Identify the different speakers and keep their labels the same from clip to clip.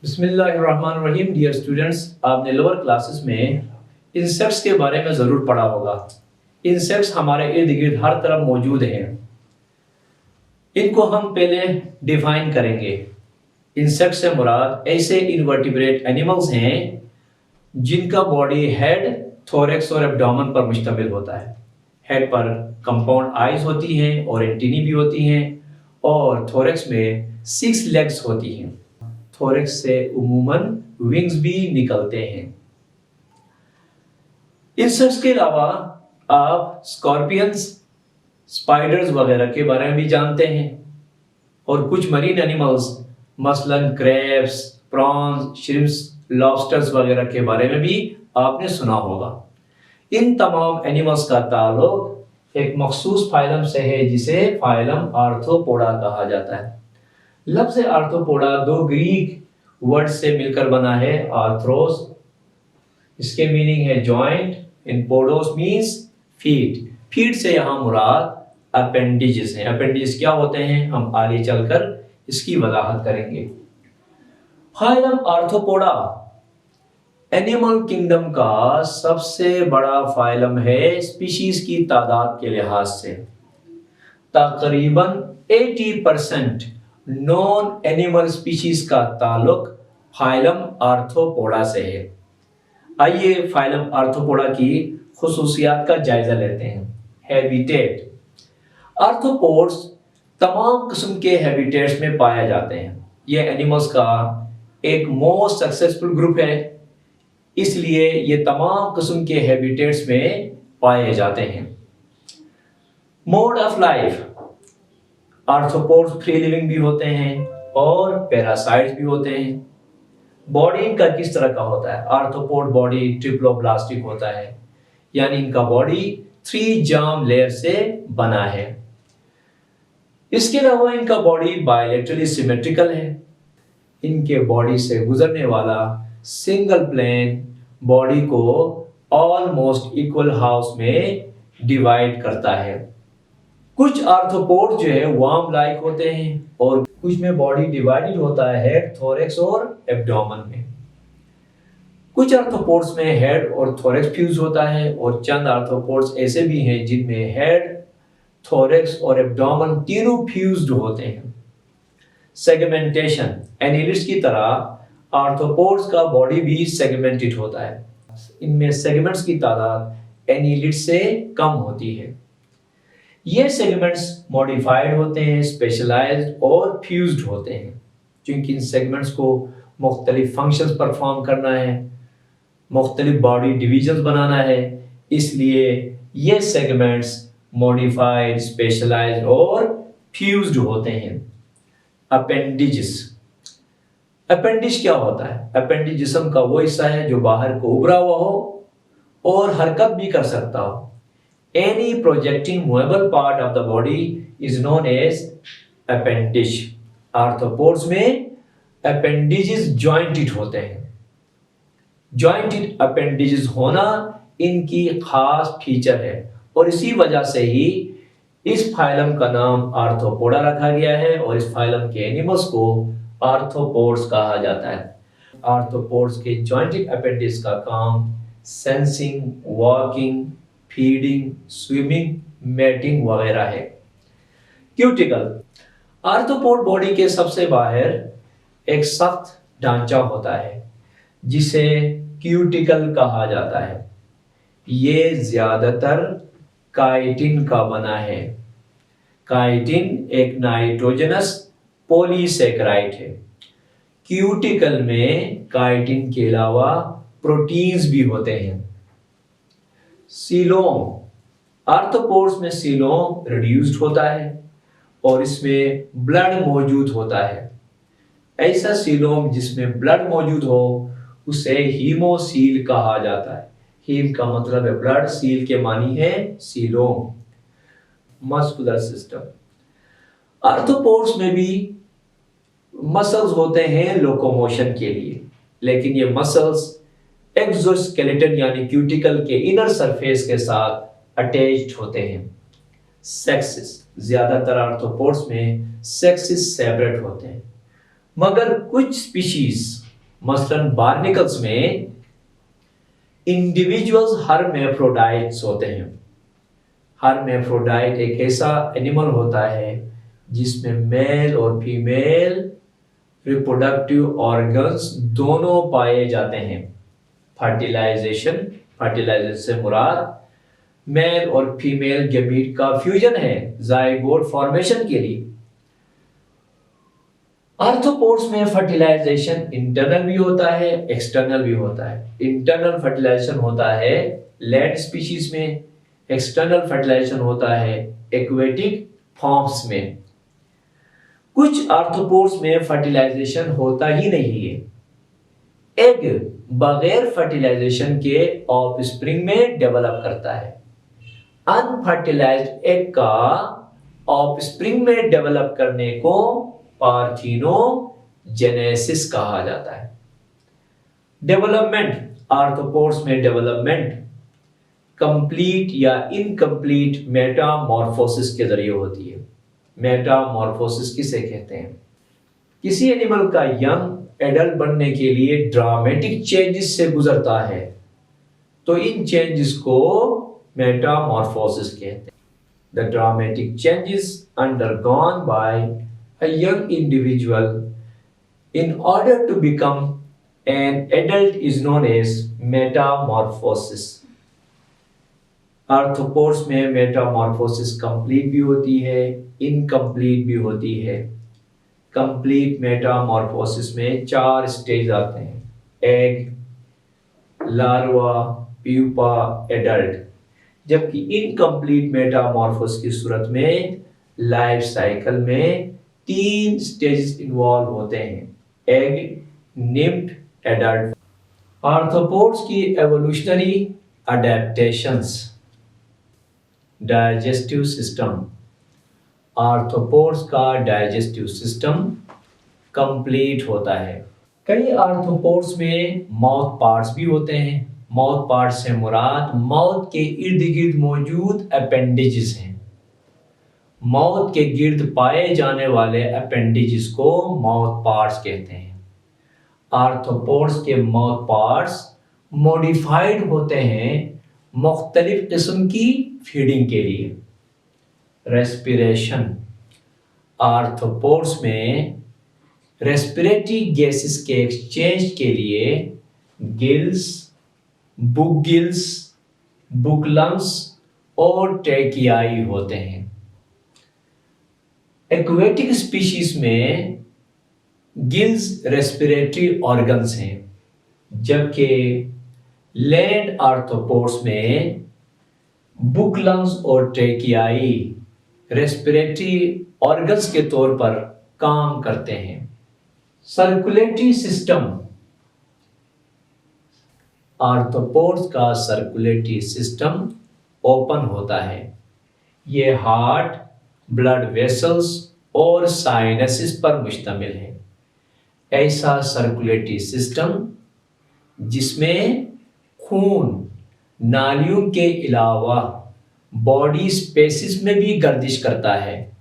Speaker 1: बिस्मिल्लाहिर्रहमानिर्रहीम। Dear students, आपने lower classes में इंसेक्ट्स के बारे में ज़रूर पढ़ा होगा। इंसेक्ट्स हमारे इर्द गिर्द हर तरफ मौजूद हैं। इनको हम पहले डिफाइन करेंगे। इंसेक्ट से मुराद ऐसे इनवर्टिब्रेट एनिमल्स हैं जिनका बॉडी हेड, थोरैक्स और एब्डोमेन पर मुश्तमिल होता है। हेड पर कंपाउंड आइज होती हैं और एंटीनी भी होती हैं, और थोरैक्स में 6 लेग्स होती हैं। थोरैक्स से उमूमन विंग्स भी निकलते हैं। इंसेक्ट्स के अलावा आप स्कॉर्पियंस, स्पाइडर्स वगैरह के बारे में भी जानते हैं, और कुछ मरीन एनिमल्स मसलन क्रैब्स, प्रॉन्स, श्रिम्प्स, लॉबस्टर्स वगैरह के बारे में भी आपने सुना होगा। इन तमाम एनिमल्स का ताल्लुक एक मखसूस फाइलम से है जिसे फाइलम आर्थ्रोपोडा कहा जाता है। लफ्ज़ आर्थ्रोपोडा 2 ग्रीक वर्ड से मिलकर बना है। आर्थ्रोस, इसके मीनिंग है जॉइंट, इन पोडोस मींस फीट। फीट से यहाँ मुराद अपेंडिजेस हैं। अपेंडिजेस क्या होते हैं हम आगे चलकर इसकी वजाहत करेंगे। फाइलम आर्थ्रोपोडा एनिमल किंगडम का सबसे बड़ा फाइलम है स्पीशीज की तादाद के लिहाज से। तकरीबन 80% नॉन एनिमल स्पीशीज का ताल्लुक फाइलम आर्थ्रोपोडा से है। आइए फाइलम आर्थ्रोपोडा की खुसूसियात का जायजा लेते हैं। हैबिटेट। आर्थ्रोपोड्स तमाम किस्म के हैबिटेट्स में पाए जाते हैं। ये एनिमल्स का एक मोस्ट सक्सेसफुल ग्रुप है, इसलिए ये तमाम किस्म के हैबिटेट्स में पाए जाते हैं। Mode of life. Arthropods free living भी होते हैं और पैरासाइट्स भी होते हैं। बॉडी इनका किस तरह का होता है? आर्थ्रोपोड बॉडी ट्रिप्लोब्लास्टिक होता है, यानी इनका बॉडी 3 जर्म लेयर से बना है। इसके अलावा इनका बॉडी बायलैटरली सिमेट्रिकल है। इनके बॉडी से गुजरने वाला सिंगल प्लेन बॉडी को ऑलमोस्ट इक्वल हाउस में डिवाइड करता है। कुछ आर्थ्रोपोड जो है वर्म लाइक होते हैं, और कुछ में बॉडी डिवाइडेड होता है हेड, थोरैक्स और एब्डोमेन में। कुछ आर्थ्रोपोड्स में हेड और थोरैक्स फ्यूज होता है, और चंद आर्थ्रोपोड्स ऐसे भी हैं जिनमें हेड, थोरैक्स और एब्डोमेन तीनों फ्यूज्ड होते हैं। सेगमेंटेशन। एनिलिड्स की तरह आर्थ्रोपोड्स का बॉडी भी सेगमेंटेड होता है। इनमें सेगमेंट्स की तादाद एनिलिड्स से कम होती है। ये सेगमेंट्स मॉडिफाइड होते हैं, स्पेशलाइज्ड और फ्यूज्ड होते हैं। क्योंकि इन सेगमेंट्स को मुख्तलिफ फंक्शंस परफॉर्म करना है, मुख्तलिफ बॉडी डिविजन्स बनाना है, इसलिए ये सेगमेंट्स मॉडिफाइड, स्पेशलाइज्ड और फ्यूज्ड होते हैं। अपेंडिजेस। अपेंडिज क्या होता है? अपेंडिज जिस्म का वो हिस्सा है जो बाहर को उभरा हुआ हो और हरकत भी कर सकता हो। Any projecting movable part of the body is known as appendage. Arthropods में appendages jointed होते हैं। Jointed appendages होना इनकी खास फीचर है, और इसी वजह से ही इस फाइलम का नाम आर्थ्रोपोडा रखा गया है, और इस फाइलम के एनिमल्स को आर्थ्रोपोड्स कहा जाता है। आर्थ्रोपोड्स के जॉइंटेड अपेंडिज का काम sensing, walking, feeding, swimming, mating वगैरह है। क्यूटिकल। आर्थ्रोपोड बॉडी के सबसे बाहर एक सख्त ढांचा होता है जिसे क्यूटिकल कहा जाता है। ये ज्यादातर काइटिन का बना है। काइटिन एक नाइट्रोजनस पॉलीसेकेराइड है। क्यूटिकल में काइटिन के अलावा प्रोटीन्स भी होते हैं। सीलोम। आर्थ्रोपोड्स में सीलोम रिड्यूस्ड होता है और इसमें ब्लड मौजूद होता है। ऐसा सीलोम जिसमें ब्लड मौजूद हो उसे हीमोसील कहा जाता है। हीम का मतलब है ब्लड, सील के मानी है सीलोम। Muscular system. आर्थ्रोपोड्स में भी मसल्स होते हैं लोकोमोशन के लिए, लेकिन ये मसल्स एक्सोस्केलेटन यानी क्यूटिकल के इनर सरफेस के साथ अटैच्ड होते हैं। सेक्सेस, ज्यादातर आर्थ्रोपोड्स में सेक्सेस सेपरेट होते हैं, मगर कुछ स्पीशीज मसलन बार्निकल्स में इंडिविजुअल्स हर्मेफ्रोडाइट्स होते हैं। हर्मेफ्रोडाइट एक ऐसा एनिमल होता है जिसमें मेल और फीमेल रिप्रोडक्टिव ऑर्गन्स दोनों पाए जाते हैं। फर्टिलाइजेशन से मुराद मेल और फीमेल गैमीट का फ्यूजन है जाइगोट फॉर्मेशन के लिए। आर्थ्रोपोड्स में फर्टिलाइजेशन इंटरनल भी होता है, एक्सटर्नल भी होता है। इंटरनल फर्टिलाइजेशन होता है लैंड स्पीशीज में, एक्सटर्नल फर्टिलाइजेशन होता है एक्वेटिक फॉर्म्स में। कुछ आर्थ्रोपोड्स में फर्टिलाइजेशन होता ही नहीं है। एग बगैर फर्टिलाइजेशन के ऑफस्प्रिंग में डेवलप करता है। अनफर्टिलाइज्ड एग का ऑफस्प्रिंग में डेवलप करने को पार्थिनोजेनेसिस कहा जाता है। डेवलपमेंट, आर्थ्रोपोड्स में डेवलपमेंट कंप्लीट या इनकम्प्लीट मेटामॉर्फोसिस के जरिए होती है। मेटामॉर्फोसिस किसे कहते हैं? किसी एनिमल का यंग एडल्ट बनने के लिए ड्रामेटिक चेंजेस से गुजरता है, तो इन चेंजेस को मेटामॉर्फोसिस कहते हैं। The dramatic changes undergone by a young individual in order to become an adult is known as metamorphosis. Arthropods में मेटामॉर्फोसिस कंप्लीट भी होती है, इनकम्प्लीट भी होती है। कंप्लीट मेटामॉर्फोसिस में 4 स्टेज आते हैं: एग, लार्वा, प्यूपा, एडल्ट। जबकि इनकम्प्लीट मेटामॉर्फोसिस की सूरत में लाइफ साइकिल में 3 स्टेजेस इन्वॉल्व होते हैं: एग, निम्फ, एडल्ट। आर्थ्रोपोड्स की evolutionary adaptations. Digestive system, arthropods का डाइजेस्टिव सिस्टम कंप्लीट होता है। कई आर्थ्रोपोड्स में माउथ पार्ट्स भी होते हैं। माउथ पार्ट्स से मुराद माउथ के इर्द गिर्द मौजूद अपेंडेजेस हैं। माउथ के गिर्द पाए जाने वाले अपेंडेजेस को माउथ पार्ट्स कहते हैं। आर्थ्रोपोड्स के माउथ पार्ट्स मॉडिफाइड होते हैं मुख्तलिफ किस्म की फीडिंग के लिए। रेस्पिरेशन, आर्थ्रोपोड्स में रेस्पिरेटरी गैसेस के एक्सचेंज के लिए gills, book gills, book lungs और ट्रेकियाई होते हैं। एक्वेटिक स्पीशीज में गिल्स रेस्पिरेटरी ऑर्गन्स हैं, जबकि लैंड आर्थ्रोपोड्स में बुक लंग्स और ट्रेकियाई रेस्पिरेटरी ऑर्गन्स के तौर पर काम करते हैं। सर्कुलेटरी सिस्टम, आर्थ्रोपोड्स का सर्कुलेटरी सिस्टम ओपन होता है। ये हार्ट, ब्लड वेसल्स और साइनसिस पर मुश्तमिल है। ऐसा सर्कुलेटरी सिस्टम जिसमें खून नालियों के अलावा बॉडी स्पेसिस में भी गर्दिश करता है,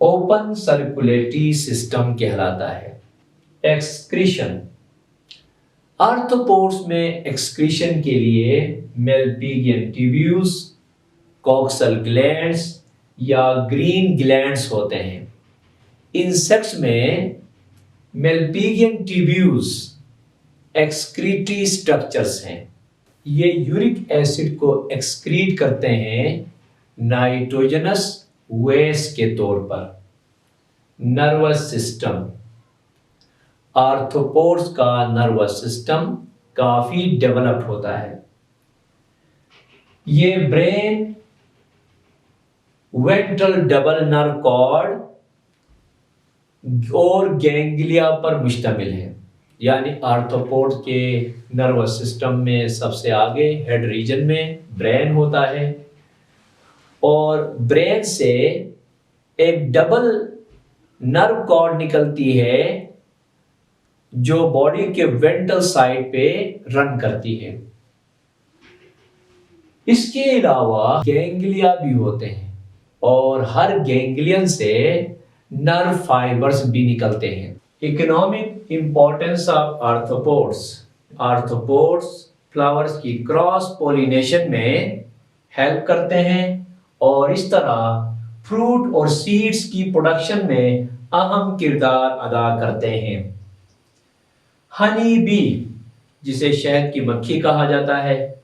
Speaker 1: ओपन सर्कुलेटरी सिस्टम कहलाता है। एक्सक्रीशन, आर्थ्रोपोड्स में एक्सक्रीशन के लिए मेलपिगियन ट्यूब्यूल्स, कॉक्सल ग्लैंड्स या ग्रीन ग्लैंड्स होते हैं। इंसेक्ट्स में मेलपिगियन ट्यूब्यूल्स एक्सक्रीटरी स्ट्रक्चर्स हैं। ये यूरिक एसिड को एक्सक्रीट करते हैं नाइट्रोजनस वेस्ट के तौर पर। नर्वस सिस्टम, आर्थ्रोपोड्स का नर्वस सिस्टम काफी डेवलप्ड होता है। ये brain, ventral double nerve cord और गैंग्लिया पर मुश्तमिल है। यानी आर्थ्रोपोड्स के नर्वस सिस्टम में सबसे आगे हेड रीजन में ब्रेन होता है और ब्रेन से एक डबल नर्व कॉर्ड निकलती है जो बॉडी के वेंट्रल साइड पे रन करती है। इसके अलावा गैंग्लिया भी होते हैं और हर गैंग्लियन से नर्व फाइबर्स भी निकलते हैं। Economic importance of arthropods. Arthropods flowers की क्रॉस पॉलिनेशन में हेल्प करते हैं और इस तरह फ्रूट और सीड्स की प्रोडक्शन में अहम किरदार अदा करते हैं। हनी बी, जिसे शहद की मक्खी कहा जाता है,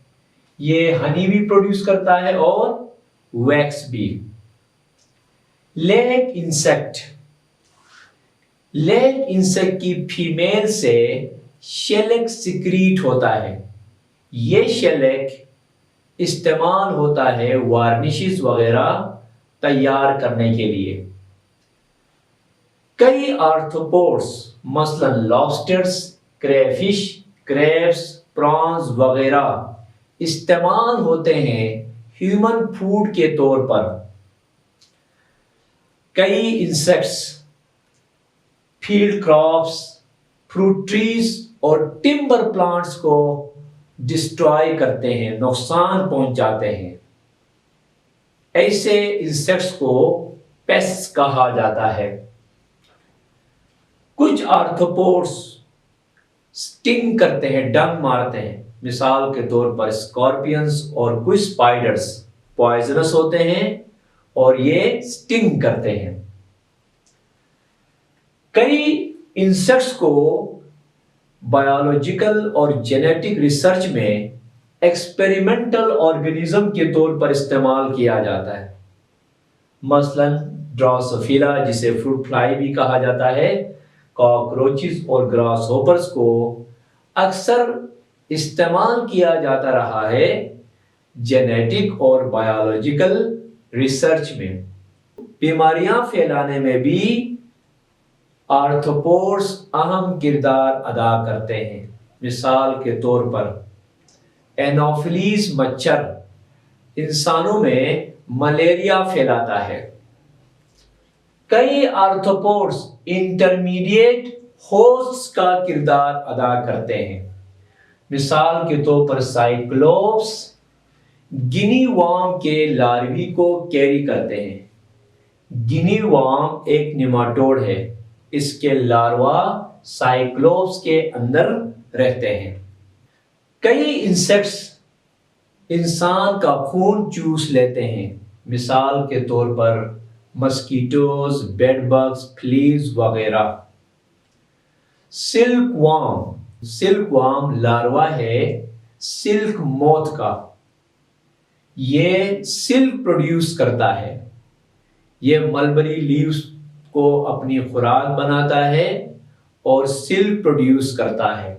Speaker 1: ये हनी भी प्रोड्यूस करता है और वैक्स भी। Leg insect. लेग इंसेक्ट की फीमेल से शेलेक सिक्रीट होता है। ये शेलेक इस्तेमाल होता है वार्निशेस वगैरह तैयार करने के लिए। कई आर्थ्रोपोड्स मसलन लॉबस्टर्स, क्रेफिश, क्रैब्स, प्रॉन्स वगैरह इस्तेमाल होते हैं ह्यूमन फूड के तौर पर। कई insects field crops, fruit trees और टिम्बर प्लांट्स को डिस्ट्रॉय करते हैं, नुकसान पहुंचाते हैं। ऐसे इंसेक्ट्स को पेस्ट्स कहा जाता है। कुछ आर्थ्रोपोड्स स्टिंग करते हैं, डंग मारते हैं। मिसाल के तौर पर स्कॉर्पियंस और कुछ स्पाइडर्स पॉइजनस होते हैं और ये स्टिंग करते हैं। कई इंसेक्ट्स को बायोलॉजिकल और जेनेटिक रिसर्च में एक्सपेरिमेंटल ऑर्गेनिज्म के तौर पर इस्तेमाल किया जाता है। मसलन ड्रोसोफिला, जिसे फ्रूट फ्लाई भी कहा जाता है, कॉकरोचेस और ग्रासहोपर्स को अक्सर इस्तेमाल किया जाता रहा है जेनेटिक और बायोलॉजिकल रिसर्च में। बीमारियां फैलाने में भी आर्थ्रोपोड्स अहम किरदार अदा करते हैं। मिसाल के तौर पर एनोफिलीज मच्छर इंसानों में मलेरिया फैलाता है। कई आर्थ्रोपोड्स इंटरमीडिएट होस्ट का किरदार अदा करते हैं। मिसाल के तौर पर साइक्लोप्स गिनी वर्म के लार्वी को कैरी करते हैं। गिनी वर्म एक निमाटोड है, इसके लार्वा साइक्लोप्स के अंदर रहते हैं। कई इंसेक्ट्स इंसान का खून चूस लेते हैं। मिसाल के तौर पर मस्कीटोज, बेड बग्स, फ्लीज वगैरह। सिल्क वर्म लार्वा है सिल्क मोथ का। ये सिल्क प्रोड्यूस करता है। ये मलबरी लीव्स को अपनी खुराक बनाता है और सिल्क प्रोड्यूस करता है।